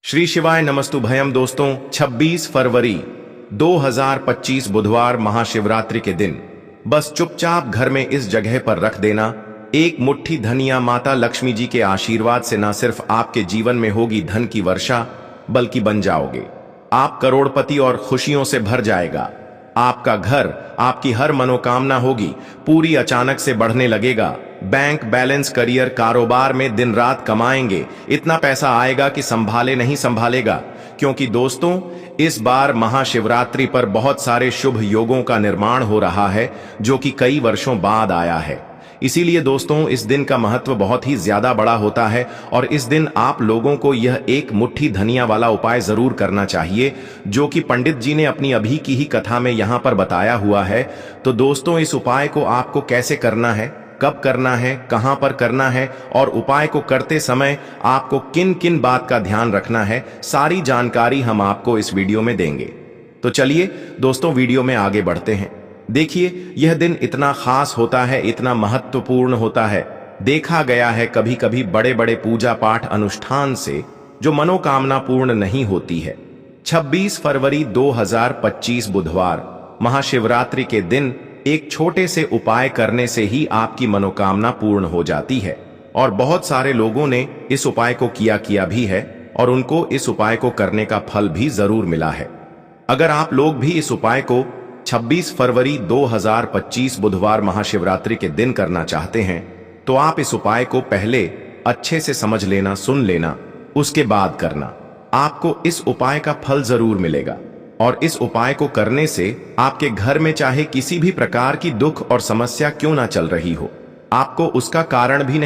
श्री शिवाय नमस्तु भयम। दोस्तों 26 फरवरी 2025 बुधवार महाशिवरात्रि के दिन बस चुपचाप घर में इस जगह पर रख देना एक मुट्ठी धनिया। माता लक्ष्मी जी के आशीर्वाद से न सिर्फ आपके जीवन में होगी धन की वर्षा, बल्कि बन जाओगे आप करोड़पति और खुशियों से भर जाएगा आपका घर। आपकी हर मनोकामना होगी पूरी, अचानक से बढ़ने लगेगा बैंक बैलेंस, करियर, कारोबार में दिन रात कमाएंगे, इतना पैसा आएगा कि संभाले नहीं संभालेगा। क्योंकि दोस्तों इस बार महाशिवरात्रि पर बहुत सारे शुभ योगों का निर्माण हो रहा है जो कि कई वर्षों बाद आया है। इसीलिए दोस्तों इस दिन का महत्व बहुत ही ज्यादा बड़ा होता है और इस दिन आप लोगों को यह एक मुट्ठी धनिया वाला उपाय जरूर करना चाहिए जो कि पंडित जी ने अपनी अभी की ही कथा में यहां पर बताया हुआ है। तो दोस्तों इस उपाय को आपको कैसे करना है, कब करना है, कहां पर करना है और उपाय को करते समय आपको किन किन बात का ध्यान रखना है, सारी जानकारी हम आपको इस वीडियो में देंगे। तो चलिए दोस्तों वीडियो में आगे बढ़ते हैं। देखिए यह दिन इतना खास होता है, इतना महत्वपूर्ण होता है। देखा गया है कभी कभी बड़े बड़े पूजा पाठ अनुष्ठान से जो मनोकामना पूर्ण नहीं होती है। 26 फरवरी 2025 बुधवार महाशिवरात्रि के दिन एक छोटे से उपाय करने से ही आपकी मनोकामना पूर्ण हो जाती है और बहुत सारे लोगों ने इस उपाय को किया भी है और उनको इस उपाय को करने का फल भी जरूर मिला है। अगर आप लोग भी इस उपाय को 26 फरवरी 2025 बुधवार महाशिवरात्रि के दिन करना चाहते हैं तो आप इस उपाय को पहले अच्छे से समझ लेना, सुन लेना, उसके बाद करना। आपको इस उपाय का फल जरूर मिलेगा और इस उपाय को करने से आपके घर में चाहे किसी भी प्रकार की दुख और समस्या क्यों ना चल रही हो, आपको उसका कारण भी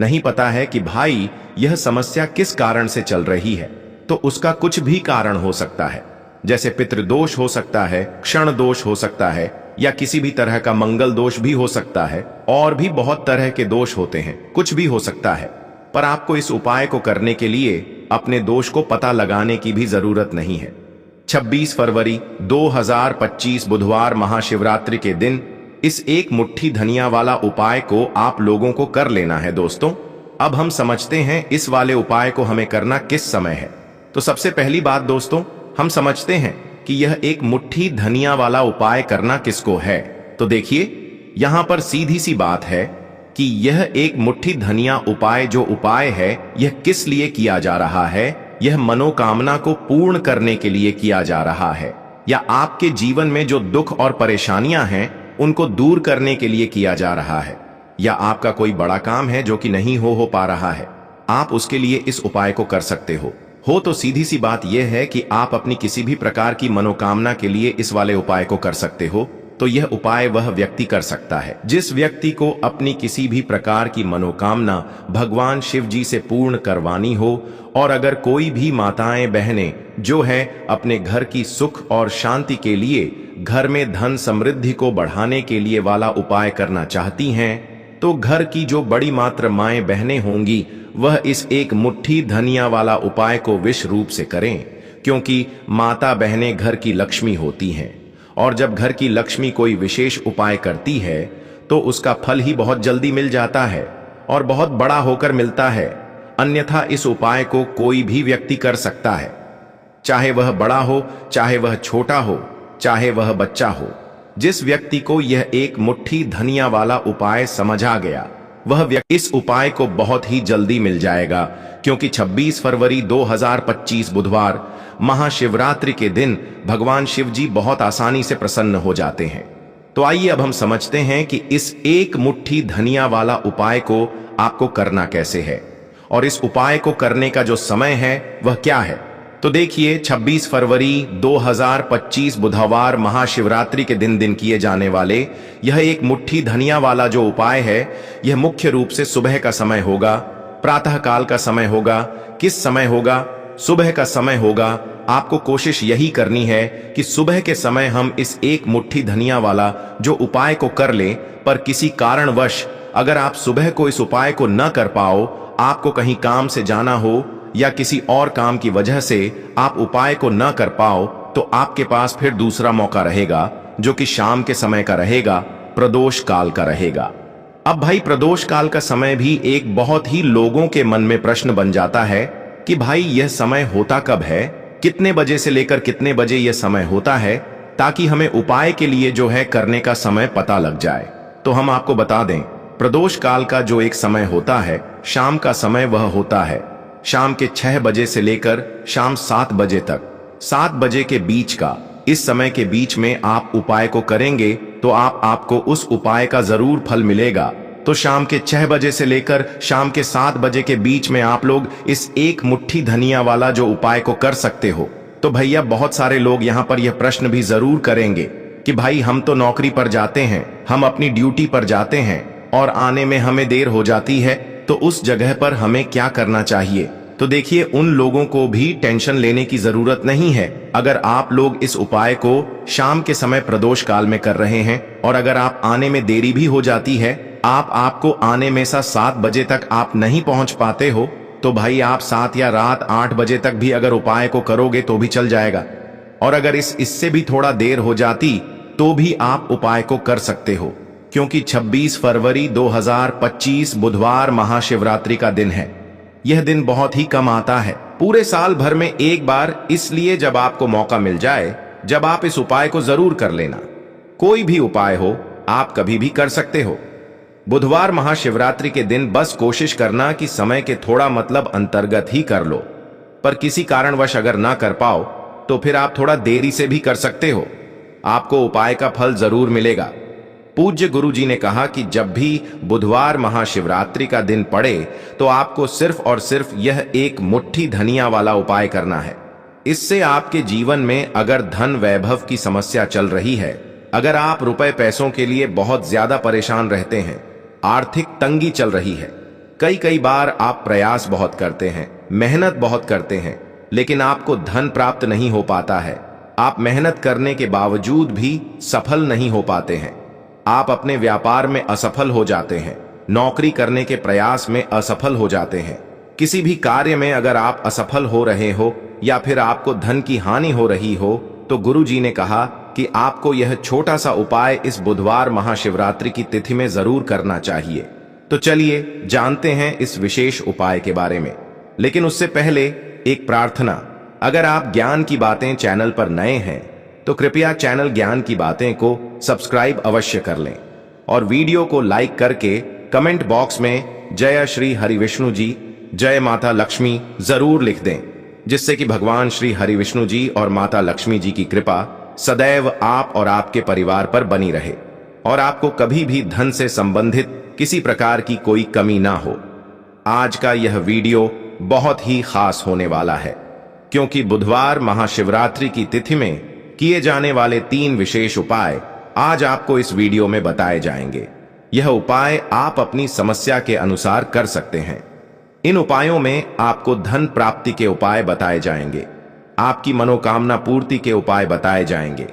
नहीं पता है कि भाई यह समस्या किस कारण से चल रही है, तो उसका कुछ भी कारण हो सकता है। जैसे पितृदोष हो सकता है, क्षण दोष हो सकता है या किसी भी तरह का मंगल दोष भी हो सकता है और भी बहुत तरह के दोष होते हैं, कुछ भी हो सकता है। पर आपको इस उपाय को करने के लिए अपने दोष को पता लगाने की भी जरूरत नहीं है। 26 फरवरी 2025 बुधवार महाशिवरात्रि के दिन इस एक मुट्ठी धनिया वाला उपाय को आप लोगों को कर लेना है। दोस्तों अब हम समझते हैं इस वाले उपाय को हमें करना किस समय है। तो सबसे पहली बात दोस्तों हम समझते हैं कि यह एक मुट्ठी धनिया वाला उपाय करना किसको है। तो देखिए यहां पर सीधी सी बात है कि यह एक मुट्ठी धनिया उपाय जो उपाय है यह किस लिए किया जा रहा है। यह मनोकामना को पूर्ण करने के लिए किया जा रहा है या आपके जीवन में जो दुख और परेशानियां हैं उनको दूर करने के लिए किया जा रहा है, या आपका कोई बड़ा काम है जो कि नहीं हो पा रहा है, आप उसके लिए इस उपाय को कर सकते हो। तो सीधी सी बात यह है कि आप अपनी किसी भी प्रकार की मनोकामना के लिए इस वाले उपाय को कर सकते हो। तो यह उपाय वह व्यक्ति कर सकता है जिस व्यक्ति को अपनी किसी भी प्रकार की मनोकामना भगवान शिव जी से पूर्ण करवानी हो। और अगर कोई भी माताएं बहनें जो है अपने घर की सुख और शांति के लिए, घर में धन समृद्धि को बढ़ाने के लिए वाला उपाय करना चाहती हैं, तो घर की जो बड़ी मात्र माएं बहनें होंगी वह इस एक मुट्ठी धनिया वाला उपाय को विशेष रूप से करें। क्योंकि माता बहनें घर की लक्ष्मी होती हैं और जब घर की लक्ष्मी कोई विशेष उपाय करती है तो उसका फल ही बहुत जल्दी मिल जाता है और बहुत बड़ा होकर मिलता है। अन्यथा इस उपाय को कोई भी व्यक्ति कर सकता है, चाहे वह बड़ा हो, चाहे वह छोटा हो, चाहे वह बच्चा हो। जिस व्यक्ति को यह एक मुट्ठी धनिया वाला उपाय समझ आ गया वह व्यक्ति इस उपाय को बहुत ही जल्दी मिल जाएगा। क्योंकि 26 फरवरी 2025 बुधवार महाशिवरात्रि के दिन भगवान शिव जी बहुत आसानी से प्रसन्न हो जाते हैं। तो आइए अब हम समझते हैं कि इस एक मुट्ठी धनिया वाला उपाय को आपको करना कैसे है और इस उपाय को करने का जो समय है वह क्या है। तो देखिए 26 फरवरी 2025 बुधवार महाशिवरात्रि के दिन किए जाने वाले यह एक मुट्ठी धनिया वाला जो उपाय है यह मुख्य रूप से सुबह का समय होगा, प्रातः काल का समय होगा। किस समय होगा? सुबह का समय होगा। आपको कोशिश यही करनी है कि सुबह के समय हम इस एक मुट्ठी धनिया वाला जो उपाय को कर लें। पर किसी कारणवश अगर आप सुबह को इस उपाय को न कर पाओ, आपको कहीं काम से जाना हो या किसी और काम की वजह से आप उपाय को न कर पाओ, तो आपके पास फिर दूसरा मौका रहेगा जो कि शाम के समय का रहेगा, प्रदोष काल का रहेगा। अब भाई प्रदोष काल का समय भी एक बहुत ही लोगों के मन में प्रश्न बन जाता है कि भाई यह समय होता कब है, कितने बजे से लेकर कितने बजे यह समय होता है, ताकि हमें उपाय के लिए जो है करने का समय पता लग जाए। तो हम आपको बता दें, प्रदोष काल का जो एक समय होता है, शाम का समय, वह होता है शाम के 6 बजे से लेकर शाम 7 बजे तक। 7 बजे के बीच का, इस समय के बीच में आप उपाय को करेंगे तो आपको उस उपाय का जरूर फल मिलेगा। तो शाम के 6 बजे से लेकर शाम के 7 बजे के बीच में आप लोग इस एक मुट्ठी धनिया वाला जो उपाय को कर सकते हो। तो भैया बहुत सारे लोग यहाँ पर यह प्रश्न भी जरूर करेंगे कि भाई हम तो नौकरी पर जाते हैं, हम अपनी ड्यूटी पर जाते हैं और आने में हमें देर हो जाती है, तो उस जगह पर हमें क्या करना चाहिए। तो देखिए, उन लोगों को भी टेंशन लेने की जरूरत नहीं है। अगर आप लोग इस उपाय को शाम के समय प्रदोष काल में कर रहे हैं और अगर आप आने में देरी भी हो जाती है, आपको आने में 7 बजे तक आप नहीं पहुंच पाते हो, तो भाई आप 7 या रात 8 बजे तक भी अगर उपाय को करोगे तो भी चल जाएगा। और अगर इससे भी थोड़ा देर हो जाती तो भी आप उपाय को कर सकते हो, क्योंकि 26 फरवरी 2025 बुधवार महाशिवरात्रि का दिन है। यह दिन बहुत ही कम आता है, पूरे साल भर में एक बार, इसलिए जब आपको मौका मिल जाए, जब आप इस उपाय को जरूर कर लेना। कोई भी उपाय हो, आप कभी भी कर सकते हो। बुधवार महाशिवरात्रि के दिन बस कोशिश करना कि समय के थोड़ा मतलब अंतर्गत ही कर लो, पर किसी कारणवश अगर ना कर पाओ तो फिर आप थोड़ा देरी से भी कर सकते हो, आपको उपाय का फल जरूर मिलेगा। पूज्य गुरु जी ने कहा कि जब भी बुधवार महाशिवरात्रि का दिन पड़े तो आपको सिर्फ और सिर्फ यह एक मुट्ठी धनिया वाला उपाय करना है। इससे आपके जीवन में अगर धन वैभव की समस्या चल रही है, अगर आप रुपए पैसों के लिए बहुत ज्यादा परेशान रहते हैं, आर्थिक तंगी चल रही है, कई बार आप प्रयास बहुत करते हैं, मेहनत बहुत करते हैं, लेकिन आपको धन प्राप्त नहीं हो पाता है, आप मेहनत करने के बावजूद भी सफल नहीं हो पाते हैं, आप अपने व्यापार में असफल हो जाते हैं, नौकरी करने के प्रयास में असफल हो जाते हैं, किसी भी कार्य में अगर आप असफल हो रहे हो या फिर आपको धन की हानि हो रही हो, तो गुरु जी ने कहा कि आपको यह छोटा सा उपाय इस बुधवार महाशिवरात्रि की तिथि में जरूर करना चाहिए। तो चलिए जानते हैं इस विशेष उपाय के बारे में, लेकिन उससे पहले एक प्रार्थना। अगर आप ज्ञान की बातें चैनल पर नए हैं तो कृपया चैनल ज्ञान की बातें को सब्सक्राइब अवश्य कर लें और वीडियो को लाइक करके कमेंट बॉक्स में जय श्री हरि विष्णु जी, जय माता लक्ष्मी जरूर लिख दें, जिससे कि भगवान श्री हरि विष्णु जी और माता लक्ष्मी जी की कृपा सदैव आप और आपके परिवार पर बनी रहे और आपको कभी भी धन से संबंधित किसी प्रकार की कोई कमी ना हो। आज का यह वीडियो बहुत ही खास होने वाला है, क्योंकि बुधवार महाशिवरात्रि की तिथि में किए जाने वाले 3 विशेष उपाय आज आपको इस वीडियो में बताए जाएंगे। यह उपाय आप अपनी समस्या के अनुसार कर सकते हैं। इन उपायों में आपको धन प्राप्ति के उपाय बताए जाएंगे, आपकी मनोकामना पूर्ति के उपाय बताए जाएंगे।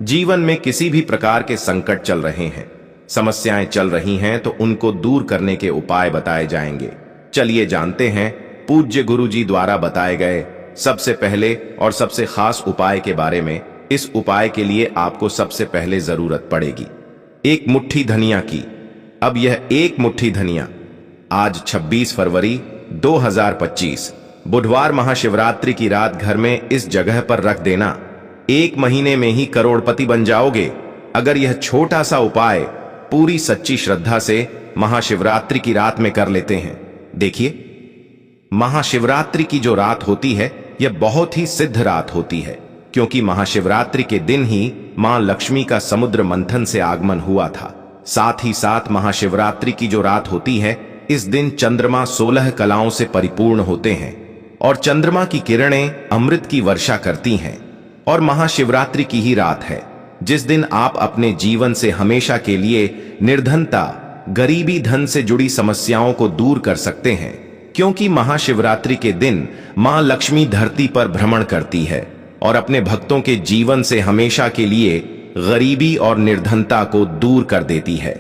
जीवन में किसी भी प्रकार के संकट चल रहे हैं, समस्याएं चल रही हैं, तो उनको दूर करने के उपाय बताए जाएंगे। चलिए जानते हैं पूज्य गुरु जी द्वारा बताए गए सबसे पहले और सबसे खास उपाय के बारे में। इस उपाय के लिए आपको सबसे पहले जरूरत पड़ेगी एक मुट्ठी धनिया की। अब यह एक मुट्ठी धनिया आज 26 फरवरी 2025 बुधवार महाशिवरात्रि की रात घर में इस जगह पर रख देना। 1 महीने में ही करोड़पति बन जाओगे अगर यह छोटा सा उपाय पूरी सच्ची श्रद्धा से महाशिवरात्रि की रात में कर लेते हैं। देखिए, महाशिवरात्रि की जो रात होती है यह बहुत ही सिद्ध रात होती है, क्योंकि महाशिवरात्रि के दिन ही मां लक्ष्मी का समुद्र मंथन से आगमन हुआ था। साथ ही साथ महाशिवरात्रि की जो रात होती है, इस दिन चंद्रमा 16 कलाओं से परिपूर्ण होते हैं और चंद्रमा की किरणें अमृत की वर्षा करती हैं। और महाशिवरात्रि की ही रात है जिस दिन आप अपने जीवन से हमेशा के लिए निर्धनता, गरीबी, धन से जुड़ी समस्याओं को दूर कर सकते हैं, क्योंकि महाशिवरात्रि के दिन मां लक्ष्मी धरती पर भ्रमण करती है और अपने भक्तों के जीवन से हमेशा के लिए गरीबी और निर्धनता को दूर कर देती है।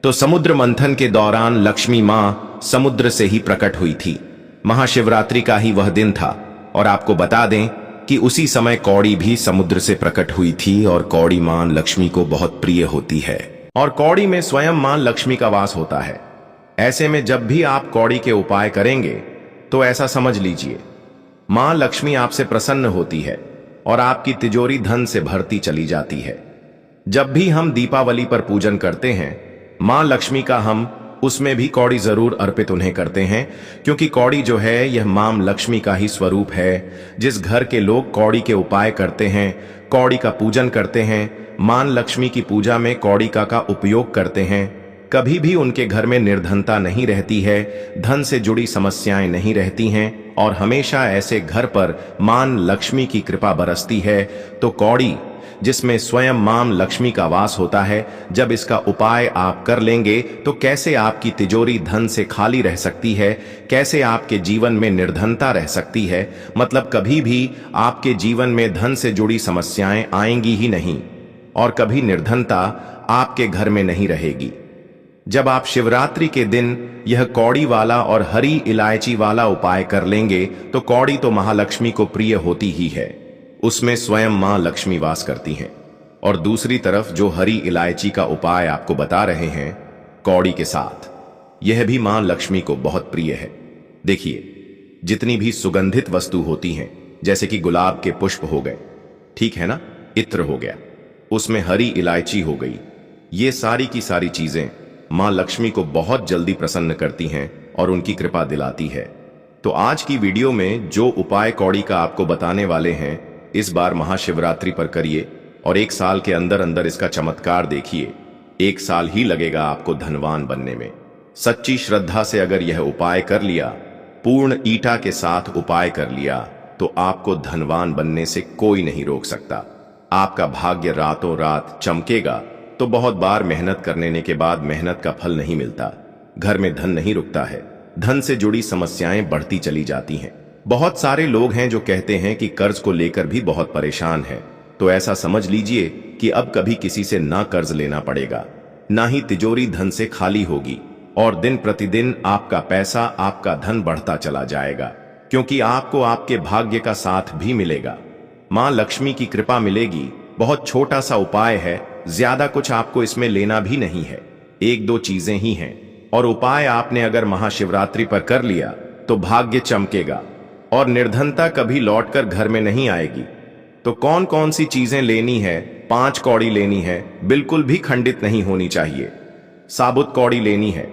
तो समुद्र मंथन के दौरान लक्ष्मी मां समुद्र से ही प्रकट हुई थी। महाशिवरात्रि का ही वह दिन था और आपको बता दें कि उसी समय कौड़ी भी समुद्र से प्रकट हुई थी और कौड़ी मां लक्ष्मी को बहुत प्रिय होती है और कौड़ी में स्वयं मां लक्ष्मी का वास होता है। ऐसे में जब भी आप कौड़ी के उपाय करेंगे तो ऐसा समझ लीजिए मां लक्ष्मी आपसे प्रसन्न होती है और आपकी तिजोरी धन से भरती चली जाती है। जब भी हम दीपावली पर पूजन करते हैं मां लक्ष्मी का, हम उसमें भी कौड़ी जरूर अर्पित उन्हें करते हैं, क्योंकि कौड़ी जो है यह मां लक्ष्मी का ही स्वरूप है। जिस घर के लोग कौड़ी के उपाय करते हैं, कौड़ी का पूजन करते हैं, मां लक्ष्मी की पूजा में कौड़ी का उपयोग करते हैं, कभी भी उनके घर में निर्धनता नहीं रहती है, धन से जुड़ी समस्याएं नहीं रहती हैं और हमेशा ऐसे घर पर मां लक्ष्मी की कृपा बरसती है। तो कौड़ी, जिसमें स्वयं मां लक्ष्मी का वास होता है, जब इसका उपाय आप कर लेंगे तो कैसे आपकी तिजोरी धन से खाली रह सकती है, कैसे आपके जीवन में निर्धनता रह सकती है। मतलब कभी भी आपके जीवन में धन से जुड़ी समस्याएं आएंगी ही नहीं और कभी निर्धनता आपके घर में नहीं रहेगी। जब आप शिवरात्रि के दिन यह कौड़ी वाला और हरी इलायची वाला उपाय कर लेंगे तो कौड़ी तो महालक्ष्मी को प्रिय होती ही है, उसमें स्वयं मां लक्ष्मी वास करती हैं। और दूसरी तरफ जो हरी इलायची का उपाय आपको बता रहे हैं कौड़ी के साथ, यह भी मां लक्ष्मी को बहुत प्रिय है। देखिए, जितनी भी सुगंधित वस्तु होती हैं, जैसे कि गुलाब के पुष्प हो गए, ठीक है ना, इत्र हो गया, उसमें हरी इलायची हो गई, ये सारी की सारी चीजें मां लक्ष्मी को बहुत जल्दी प्रसन्न करती हैं और उनकी कृपा दिलाती है। तो आज की वीडियो में जो उपाय कौड़ी का आपको बताने वाले हैं, इस बार महाशिवरात्रि पर करिए और 1 साल के अंदर अंदर इसका चमत्कार देखिए। 1 साल ही लगेगा आपको धनवान बनने में। सच्ची श्रद्धा से अगर यह उपाय कर लिया, पूर्ण ईटा के साथ उपाय कर लिया, तो आपको धनवान बनने से कोई नहीं रोक सकता। आपका भाग्य रातों रात चमकेगा। तो बहुत बार मेहनत करने के बाद मेहनत का फल नहीं मिलता, घर में धन नहीं रुकता है, धन से जुड़ी समस्याएं बढ़ती चली जाती हैं। बहुत सारे लोग हैं जो कहते हैं कि कर्ज को लेकर भी बहुत परेशान है, तो ऐसा समझ लीजिए कि अब कभी किसी से ना कर्ज लेना पड़ेगा, ना ही तिजोरी धन से खाली होगी और दिन प्रतिदिन आपका पैसा, आपका धन बढ़ता चला जाएगा, क्योंकि आपको आपके भाग्य का साथ भी मिलेगा, मां लक्ष्मी की कृपा मिलेगी। बहुत छोटा सा उपाय है, ज्यादा कुछ आपको इसमें लेना भी नहीं है, 1-2 चीजें ही हैं और उपाय आपने अगर महाशिवरात्रि पर कर लिया तो भाग्य चमकेगा और निर्धनता कभी लौटकर घर में नहीं आएगी। तो कौन कौन सी चीजें लेनी है? 5 कौड़ी लेनी है, बिल्कुल भी खंडित नहीं होनी चाहिए। साबुत कौड़ी लेनी है।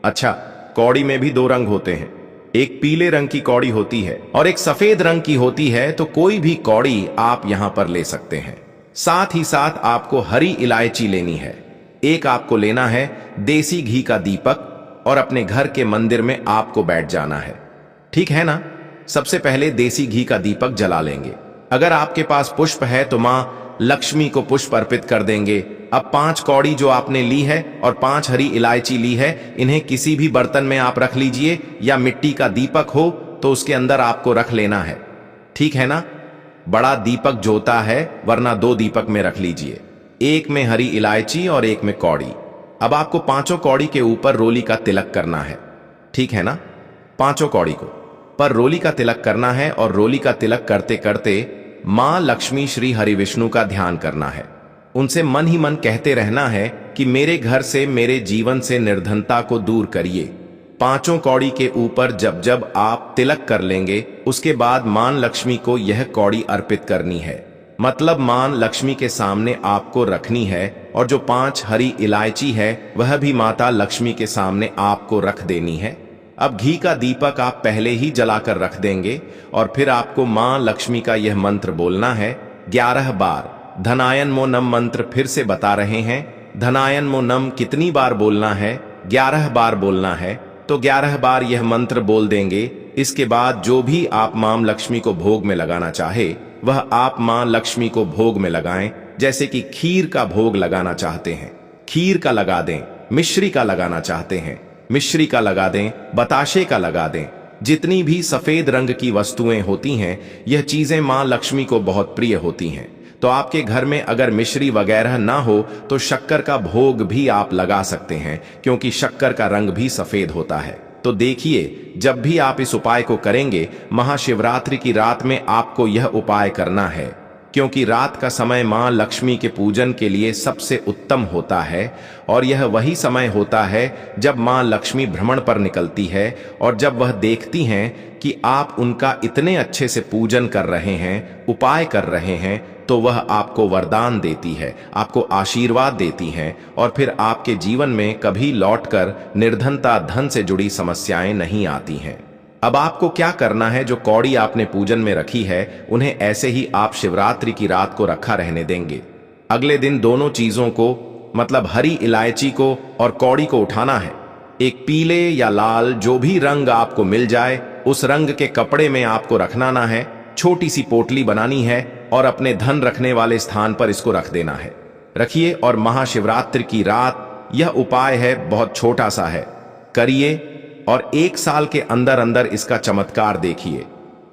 अच्छा, कौड़ी में भी 2 रंग होते हैं, एक पीले रंग की कौड़ी होती है और एक सफेद रंग की होती है। तो कोई भी कौड़ी आप यहां पर ले सकते हैं। साथ ही साथ आपको हरी इलायची लेनी है। एक आपको लेना है देसी घी का दीपक और अपने घर के मंदिर में आपको बैठ जाना है, ठीक है ना। सबसे पहले देसी घी का दीपक जला लेंगे। अगर आपके पास पुष्प है तो मां लक्ष्मी को पुष्प अर्पित कर देंगे। अब 5 कौड़ी जो आपने ली है और 5 हरी इलायची ली है, इन्हें किसी भी बर्तन में आप रख लीजिए, या मिट्टी का दीपक हो तो उसके अंदर आपको रख लेना है, ठीक है ना। बड़ा दीपक जोता है, वरना 2 दीपक में रख लीजिए, एक में हरी इलायची और एक में कौड़ी। अब आपको 5 कौड़ी के ऊपर रोली का तिलक करना है, ठीक है ना। 5 कौड़ी को पर रोली का तिलक करना है और रोली का तिलक करते करते मां लक्ष्मी श्री हरि विष्णु का ध्यान करना है। उनसे मन ही मन कहते रहना है कि मेरे घर से, मेरे जीवन से निर्धनता को दूर करिए। 5 कौड़ी के ऊपर जब जब आप तिलक कर लेंगे, उसके बाद मां लक्ष्मी को यह कौड़ी अर्पित करनी है। मतलब मां लक्ष्मी के सामने आपको रखनी है और जो 5 हरी इलायची है वह भी माता लक्ष्मी के सामने आपको रख देनी है। अब घी का दीपक आप पहले ही जलाकर रख देंगे और फिर आपको मां लक्ष्मी का यह मंत्र बोलना है 11 बार। धनायन मो नम मंत्र फिर से बता रहे हैं। धनायन मो नम कितनी बार बोलना है? 11 बार बोलना है। तो 11 बार यह मंत्र बोल देंगे। इसके बाद जो भी आप मां लक्ष्मी को भोग में लगाना चाहे वह आप मां लक्ष्मी को भोग में लगाएं। जैसे कि खीर का भोग लगाना चाहते हैं, खीर का लगा दें। मिश्री का लगाना चाहते हैं, मिश्री का लगा दें। बताशे का लगा दें। जितनी भी सफेद रंग की वस्तुएं होती हैं, यह चीजें मां लक्ष्मी को बहुत प्रिय होती हैं। तो आपके घर में अगर मिश्री वगैरह ना हो तो शक्कर का भोग भी आप लगा सकते हैं, क्योंकि शक्कर का रंग भी सफेद होता है। तो देखिए, जब भी आप इस उपाय को करेंगे, महाशिवरात्रि की रात में आपको यह उपाय करना है। क्योंकि रात का समय मां लक्ष्मी के पूजन के लिए सबसे उत्तम होता है और यह वही समय होता है जब मां लक्ष्मी भ्रमण पर निकलती है और जब वह देखती हैं कि आप उनका इतने अच्छे से पूजन कर रहे हैं, उपाय कर रहे हैं, तो वह आपको वरदान देती है, आपको आशीर्वाद देती हैं और फिर आपके जीवन में कभी लौटकर निर्धनता, धन से जुड़ी समस्याएं नहीं आती हैं। अब आपको क्या करना है, जो कौड़ी आपने पूजन में रखी है उन्हें ऐसे ही आप शिवरात्रि की रात को रखा रहने देंगे। अगले दिन दोनों चीजों को, मतलब हरी इलायची को और कौड़ी को उठाना है। एक पीले या लाल जो भी रंग आपको मिल जाए उस रंग के कपड़े में आपको रखना है। छोटी सी पोटली बनानी है और अपने धन रखने वाले स्थान पर इसको रख देना है। रखिए और महाशिवरात्रि की रात यह उपाय है, बहुत छोटा सा है, करिए और 1 साल के अंदर अंदर इसका चमत्कार देखिए।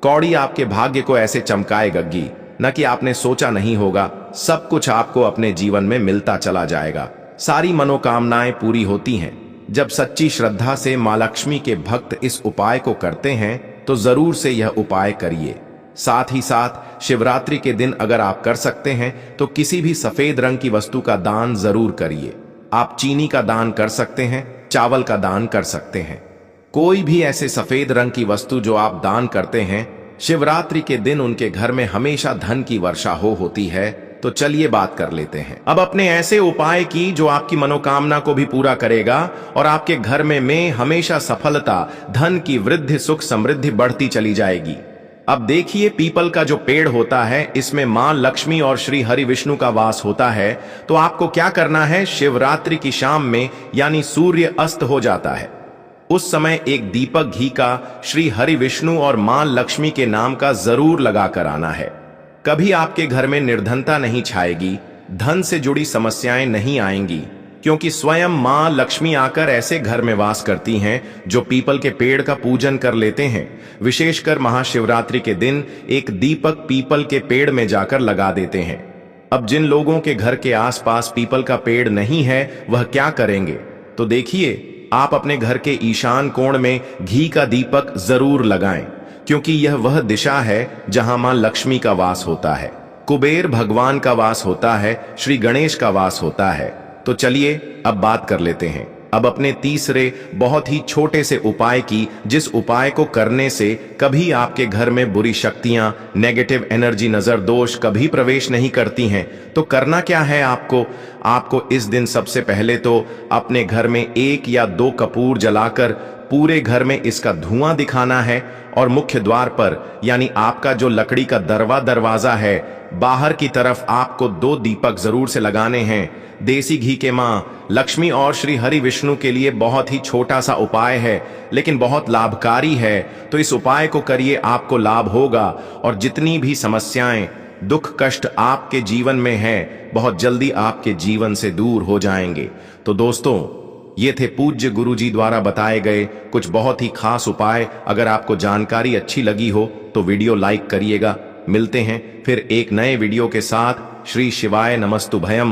कौड़ी आपके भाग्य को ऐसे चमकाएगी न कि आपने सोचा नहीं होगा। सब कुछ आपको अपने जीवन में मिलता चला जाएगा। सारी मनोकामनाएं पूरी होती हैं। जब सच्ची श्रद्धा से मां लक्ष्मी के भक्त इस उपाय को करते हैं तो जरूर से यह उपाय करिए। साथ ही साथ शिवरात्रि के दिन अगर आप कर सकते हैं तो किसी भी सफेद रंग की वस्तु का दान जरूर करिए। आप चीनी का दान कर सकते हैं, चावल का दान कर सकते हैं। कोई भी ऐसे सफेद रंग की वस्तु जो आप दान करते हैं, शिवरात्रि के दिन उनके घर में हमेशा धन की वर्षा होती है। तो चलिए बात कर लेते हैं अब अपने ऐसे उपाय की जो आपकी मनोकामना को भी पूरा करेगा और आपके घर में हमेशा सफलता, धन की वृद्धि, सुख समृद्धि बढ़ती चली जाएगी। अब देखिए, पीपल का जो पेड़ होता है इसमें मां लक्ष्मी और श्री हरि विष्णु का वास होता है। तो आपको क्या करना है, शिवरात्रि की शाम में यानी सूर्य अस्त हो जाता है उस समय एक दीपक घी का श्री हरि विष्णु और मां लक्ष्मी के नाम का जरूर लगाकर आना है। कभी आपके घर में निर्धनता नहीं छाएगी, धन से जुड़ी समस्याएं नहीं आएंगी, क्योंकि स्वयं मां लक्ष्मी आकर ऐसे घर में वास करती हैं जो पीपल के पेड़ का पूजन कर लेते हैं। विशेषकर महाशिवरात्रि के दिन एक दीपक पीपल के पेड़ में जाकर लगा देते हैं। अब जिन लोगों के घर के आसपास पीपल का पेड़ नहीं है वह क्या करेंगे, तो देखिए, आप अपने घर के ईशान कोण में घी का दीपक जरूर लगाएं, क्योंकि यह वह दिशा है जहां मां लक्ष्मी का वास होता है, कुबेर भगवान का वास होता है, श्री गणेश का वास होता है। तो चलिए अब बात कर लेते हैं अब अपने तीसरे बहुत ही छोटे से उपाय की, जिस उपाय को करने से कभी आपके घर में बुरी शक्तियां, नेगेटिव एनर्जी, नजर दोष कभी प्रवेश नहीं करती हैं। तो करना क्या है आपको इस दिन सबसे पहले तो अपने घर में 1 या 2 कपूर जलाकर पूरे घर में इसका धुआं दिखाना है और मुख्य द्वार पर, यानी आपका जो लकड़ी का दरवाजा है, बाहर की तरफ आपको 2 दीपक जरूर से लगाने हैं। देसी घी के मां लक्ष्मी और श्री हरि विष्णु के लिए बहुत ही छोटा सा उपाय है, लेकिन बहुत लाभकारी है। तो इस उपाय को करिए, आपको लाभ होगा और जितनी भी समस्याएं, दुख, कष्ट आपके जीवन में है, बहुत जल्दी आपके जीवन से दूर हो जाएंगे। तो दोस्तों, ये थे पूज्य गुरुजी द्वारा बताए गए कुछ बहुत ही खास उपाय। अगर आपको जानकारी अच्छी लगी हो तो वीडियो लाइक करिएगा। मिलते हैं फिर एक नए वीडियो के साथ। श्री शिवाय नमस्तुभयम।